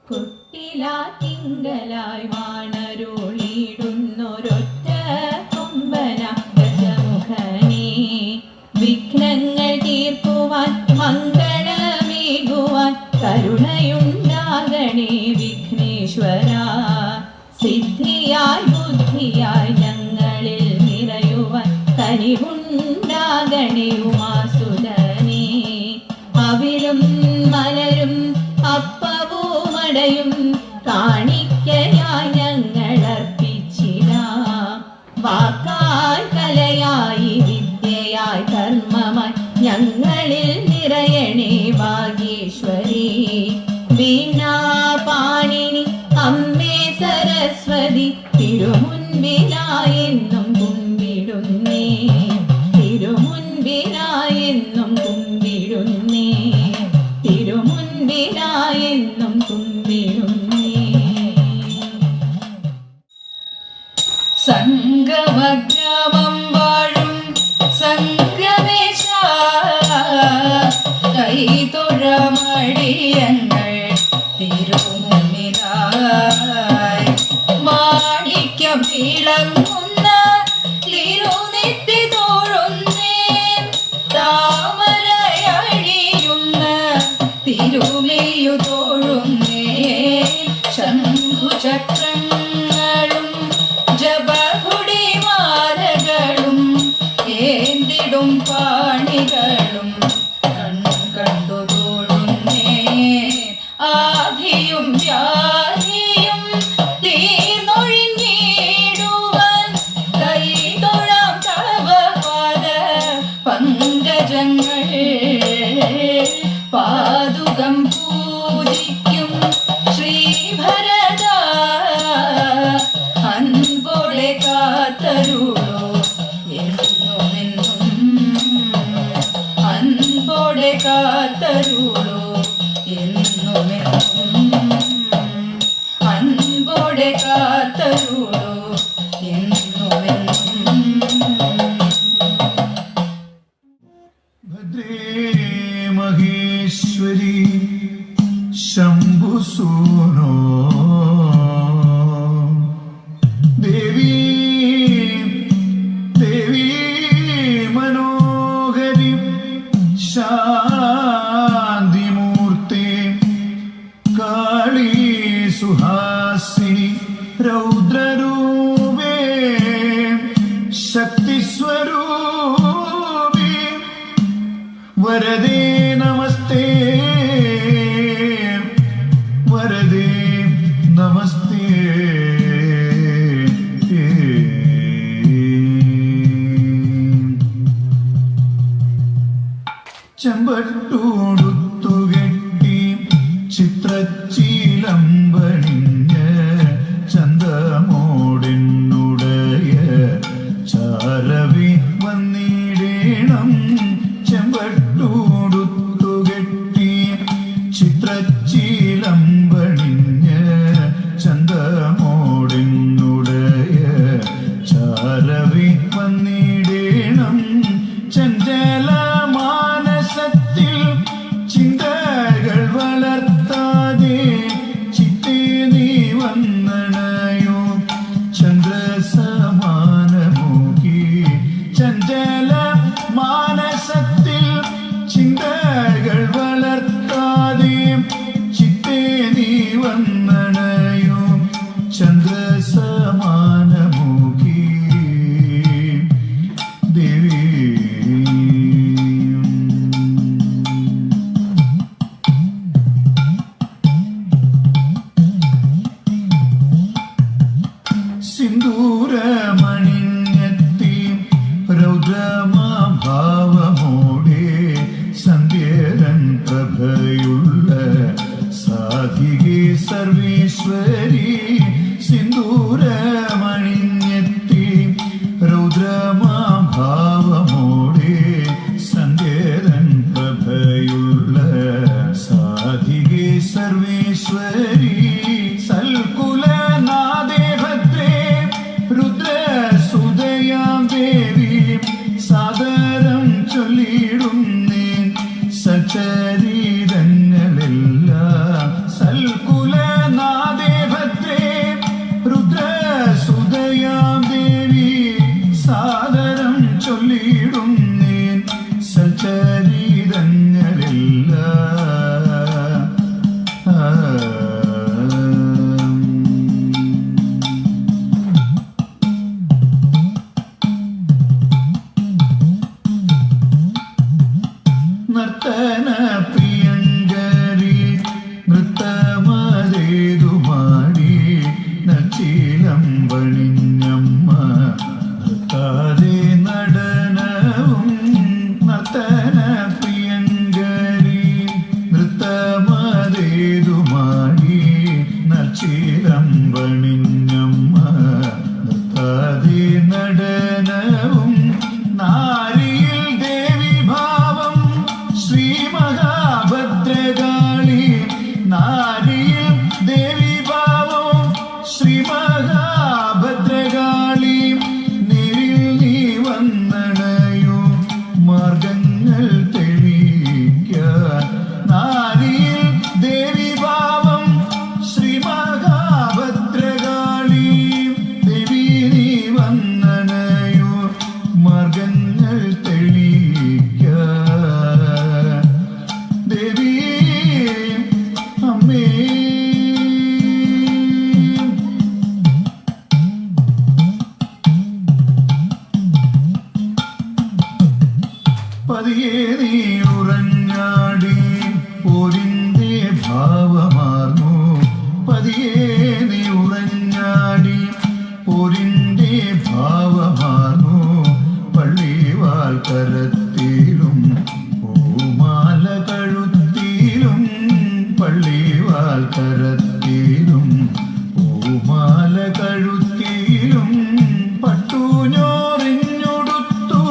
കുട്ടിലാത്തിങ്കലായി വാണരുളിയിടുന്നൊരൊറ്റ കൊമ്പന ഗജമുഖനേ, വിഘ്നങ്ങൾ തീർക്കുവാൻ മംഗളമേകുവാൻ കരുണയുണ്ടാകണേ വിഘ്നേശ്വര. സിദ്ധിയായി ബുദ്ധിയായി ഞങ്ങളിൽ നിറയുവാൻ കനിവുണ്ടാകണേ ഉമാസുതനേ. അവിലും മലരും അപ്പവുമടയും കാണിക്കയായി ഞങ്ങൾ അർപ്പിച്ചിടാം. വാക്കായി കലയായി വിദ്യയായി കർമ്മമായി ഞങ്ങളിൽ നിറയണേ വാഗീശ്വരി. വീണാപാണിനി അമ്മേ സരസ്വതി, തിരുമുൻപിലായെന്നും കുമ്പിടുന്നേ, തിരുമുൻപിലായെന്നും കുമ്പിടുന്നേ, തിരുമുൻപിലായെന്നും കുമ്പിടുന്നേ. സംഗമഗ്രാമം വാഴും സംഗമേശ, കൈതൊഴമടിയങ്ങൾ തിരുമുന്നിലായി. മാണിക്യം വിളങ്ങുന്ന തിരുനെറ്റി തോഴുന്നേ, താമരയണിയുന്ന തിരുമെയ്യു തോഴുന്നേ. ശംഖുചക്രങ്ങളും ജപകുടിമാലകളും ഏന്തിടും പാണികളും കണ്ടു തോഴുന്നേ. ആധിയും വ്യാധിയും തീർന്നൊഴിഞ്ഞിടുവാൻ കൈതൊഴാം തവ പാദ പങ്കജങ്ങൾ. പാദുകം പൂജിക്കും ശ്രീഭരത, അൻപോടെ കാത്തരുളോ എന്നുമെന്നും, അൻപോടെ കാത്തരുളോ എന്നുമെന്നും, അൻപോടെ കാത്തരുളോ എന്നുമെന്നും. ഭദ്രേ മഹേശ്വരി ശംഭുസൂനോ, ദേവി ദേവി മനോഹരി ശാന്തിമൂർത്തി, കാളി സുഹാസിനി രൗദ്രരൂപേ ശക്തിസ്വരൂപി, വരദേ നമസ്തേ വരദേ നമസ്തേ. ചെമ്പട്ടൂടുത്തുകെട്ടി ചിത്രച്ചീലമ്പണിഞ്ഞ് ചന്തമോടെന്നുടയ ചാരവി വന്നിടേണം. ചെമ്പട്ടൂടുത്തുകെട്ടി ചിത്രച്ചീലമ്പണിഞ്ഞ് ചന്തമോടെന്നുടയ ചാരവി വന്നിടേണം. ചഞ്ചല മാനസത്തിൽ ചിന്തകൾ വളർത്താതെ ചിത്തേ നീ വന്നണയോ ചന്ദ്രസമാനമുഖി. ചഞ്ചല മാനസത്തിൽ ചിന്തകൾ വളർത്താതെ ചിത്തേ നീ വന്നണയോ ചന്ദ്രസമാനമുഖി. ദേവി സിന്ദൂരമണിഞ്ഞെത്തി രൗദ്രമാഭാവമോടെ സന്ധ്യരൻ പ്രഭയുള്ള സാധികേ സർവേശ്വരി. സിന്ദൂരമണിഞ്ഞെത്തി രൗദ്രമാഭാവമോടെ സന്ധ്യരൻ പ്രഭയുള്ള സാധികേ സർവേശ്വരി. സൽകുലനാദേ ഭദ്രേ രുദ്രസുതയാം ദേവി, സാദരം ചൊല്ലിടുന്നേൻ സച്ചരീരങ്ങളെല്ലാം. സൽകുല പ്രിയങ്കരി നൃത്തമതേതുമാടി നച്ചീലം പണിഞ്ഞമ്മ നൃത്താതെ നടനവും നർത്തന പ്രിയങ്കരി നൃത്തമതേതുമാടി നച്ചീലം പണിഞ്ഞമ്മ നൃത്താതെ നടനവും നാരിയിൽ ദേവി ഭാവം ശ്രീ മഹാഭദ്രകാളി നാരിയിൽ ദേവി ഭാവം ശ്രീ മഹാഭദ്രകാളി നേരിൽ നീ വന്നണയോ മാർഗങ്ങൾ തെളിയിക്കാൻ നാരിയിൽ ദേവി ഭാവം ശ്രീ മഹാഭദ്രകാളി ദേവി നീ വന്നണയോ മാർഗങ്ങൾ തെളിയിക്കാൻ ദേവി അമ്മേ പതിയെ നീ ഉറഞ്ഞാടി പോരിന്റെ ഭാവമാർന്നു പതിയെ നീ ഉറഞ്ഞാടി പോരിന്റെ ഭാവമാർന്നു പള്ളിവാൽ കരത്തിലും പൂമാല കഴുത്തിലും പള്ളിവാൽ കരത്തിലും പൂമാല കഴുത്തിലും പട്ടുഞ്ഞോറിഞ്ഞൊടുത്തു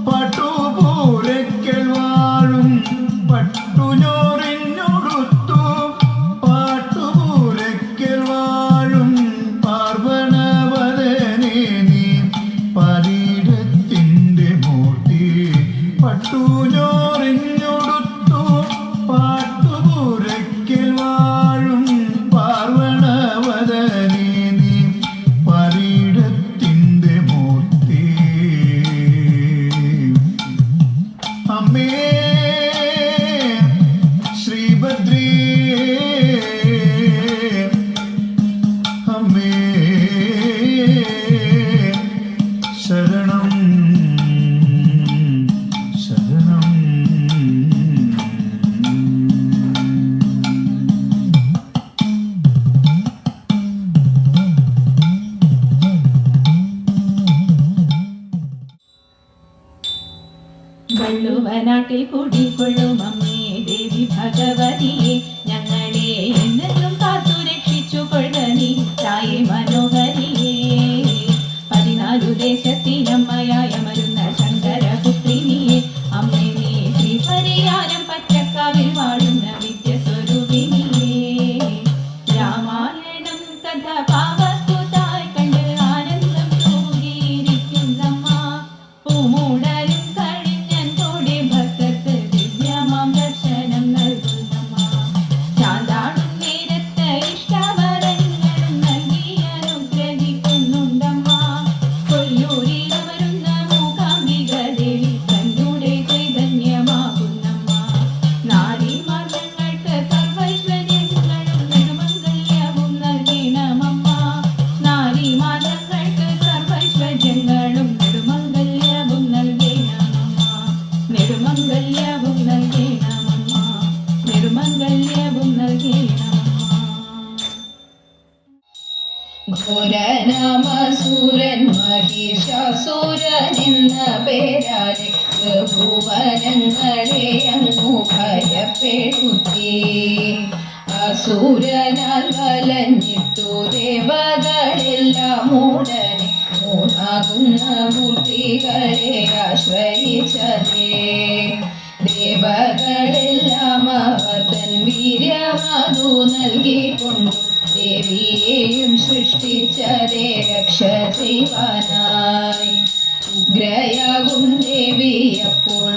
പട്ടുപൂരയ്ക്കൽ വാഴും പട്ടുഞ്ഞോറിഞ്ഞൊടുത്തു പാട്ടുപൂരയ്ക്കൽ വാഴും പാർവണവദനേ നീ പരീരത്തിൻ്റെ മൂർത്തി പട്ടുഞ്ഞോറിഞ്ഞൊടുത്തു പാട്ടുപൂരയ്ക്കൽ വാഴും പാർവണവദനേ നീ പരീരത്തിൻ്റെ മൂർത്തി അമ്മേ ശ്രീഭദ്രേ അമ്മേ ശരണം ശരണം വള്ളുവനാട്ടിൽ കുടികൊള്ളും അമ്മേ ദേവി ഭഗവതിയെ ഞങ്ങളെ എന്നെന്നും കാത്തു രക്ഷിച്ചു കൊള്ളണി തായെ മനോഹരിയെ 14 ദേശത്തിനമ്മയായ മരുന്ന ശങ്കരപുത്രിനിയെ അമ്മേ നീ ശ്രീപരിയാരം പച്ചക്കാവിൽ വാഴുന്ന വിദ്യസ്വരൂപിനിയെ രാമായണം കഥ പാവത്തുതായി കണ്ട് ആനന്ദം തൂകിയിരിക്കുന്നമ്മ പൂമൂടലും കഴിഞ്ഞൻ കൂടെ ഭക്തർക്ക് ദിവ്യമാം ദർശനം നൽകുന്നമ്മ ചാന്താടും നേരത്ത് ഇഷ്ടവരങ്ങളും നൽകി അനുഗ്രഹിക്കുന്നുണ്ടമ്മ കൊല്ലൂരിൽ വരുന്ന മൂകാംബിക ദേവി തന്നൂടെ ചൈതന്യമാകുന്നമ്മ നാരീമാർഗങ്ങൾക്ക് സർവൈശ്വര്യങ്ങളും നെടുമംഗല്യവും നൽകണമമ്മ നാരീമാർഗങ്ങൾക്ക് സർവൈശ്വര്യങ്ങളും നെടുമംഗല്യവും നൽകണമമ്മ നെടുമംഗല്യവും നൽകണമമ്മ നെടുമംഗല്യവും നൽകണമമ്മ ഘോരനാമസൂരൻ മഹിഷാസുരൻ എന്ന പേരാലെ ഭുവനങ്ങളെ അങ്ങു ഭയപ്പെടുത്തി അസുരനാൽ വലഞ്ഞിട്ടു ദേവകളെല്ലാം ഉടനെ മൂന്നാകുന്ന മൂർത്തികളെ ആശ്രയിച്ചതേ ദേവകളെല്ലാം അവർ തൻ വീര്യമതു നൽകിക്കൊണ്ടു ദേവിയെയും സൃഷ്ടിച്ചതേ രക്ഷ ചെയ്യുവാനായി ഉഗ്രയാകും ദേവി അപ്പോൾ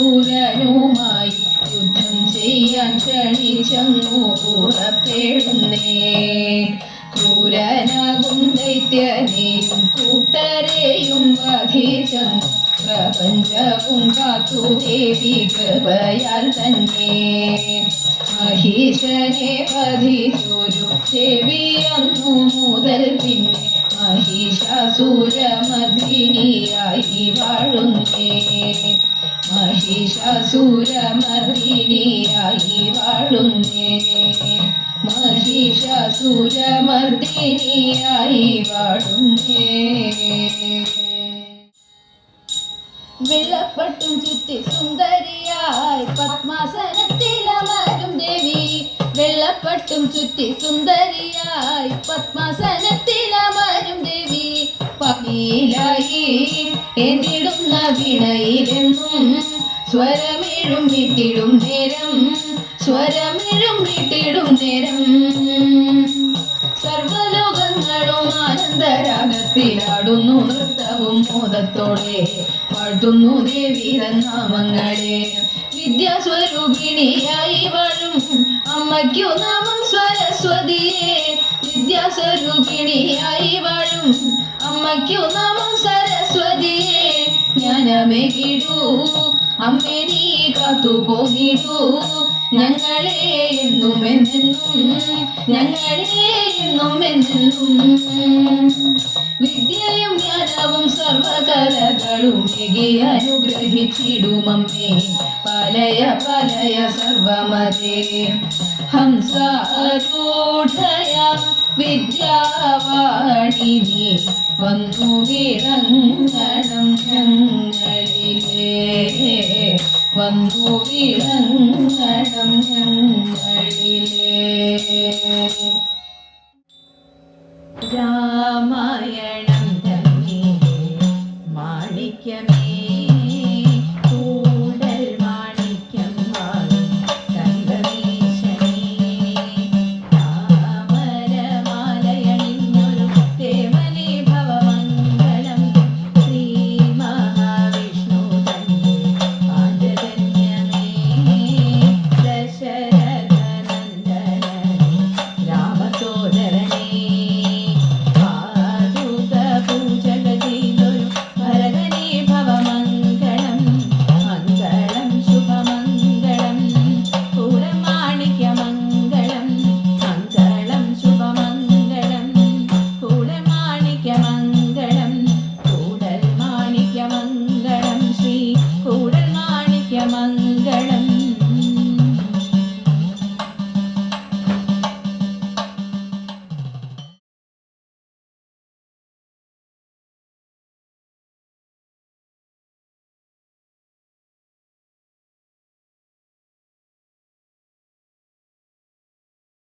മഹിഷാസുരനുമായി യുദ്ധം ചെയ്യാൻ ക്ഷണിച്ചങ്ങു പുറപ്പെടുന്നേ ക്രൂരനാകും ദൈത്യനെയും കൂട്ടരെയും വധിച്ചങ്ങു പ്രപഞ്ചവും കാത്തു ദേവി കൃപയാൽ തന്നെ മഹിഷനെ വധിച്ചൊരു ദേവി അന്നു മുതൽ പിന്നെ മഹിഷാസുരമർദ്ദിനിയായി വാഴുന്നേ മഹിഷാസുരമർദിനിയായി വാഴുന്നേ മഹിഷാസുരമർദിനിയായി വാഴുന്നേ വെള്ളപ്പട്ടും ചുറ്റി സുന്ദരിയായി പത്മാസനത്തിലമരും ദേവി വെള്ളപ്പട്ടും ചുറ്റി സുന്ദരിയായി പത്മാസനത്തിലമരും ദേവി പകിലായി എന്തിടുന്ന വീണയിലെന്നും സ്വരമിഴും വീട്ടിടും നേരം സ്വരമിഴും വീട്ടിടും നേരം സർവലോകങ്ങളും ആനന്ദരാഗത്തിലാടുന്നു നൃത്തവും മോദത്തോടെ വാഴ്ത്തുന്നു ദേവീരനാമങ്ങളെ വിദ്യാസ്വരൂപിണിയായി വാഴും അമ്മയ്ക്കു നാമം സരസ്വതിയെ വിദ്യാസ്വരൂപിണിയായി വാഴും അമ്മയ്ക്കു നാമം സരസ്വതിയെ ജ്ഞാനമേകിടൂ അമ്മേ നീ കാത്തുപോകിടൂ ഞങ്ങളെ എന്നും എന്നെന്നും ഞങ്ങളെ എന്നും എന്നെന്നും വിദ്യയും ജ്ഞാനവും സർവകലകളും ഏകി അനുഗ്രഹിച്ചിടുമമ്മേ പാലയ പാലയ സർവമതേ ഹംസാരൂഢയ വിദ്യാവാണിനി വന്നു വിളങ്ങണം ഞങ്ങളിലേ വന്നു വിളങ്ങണം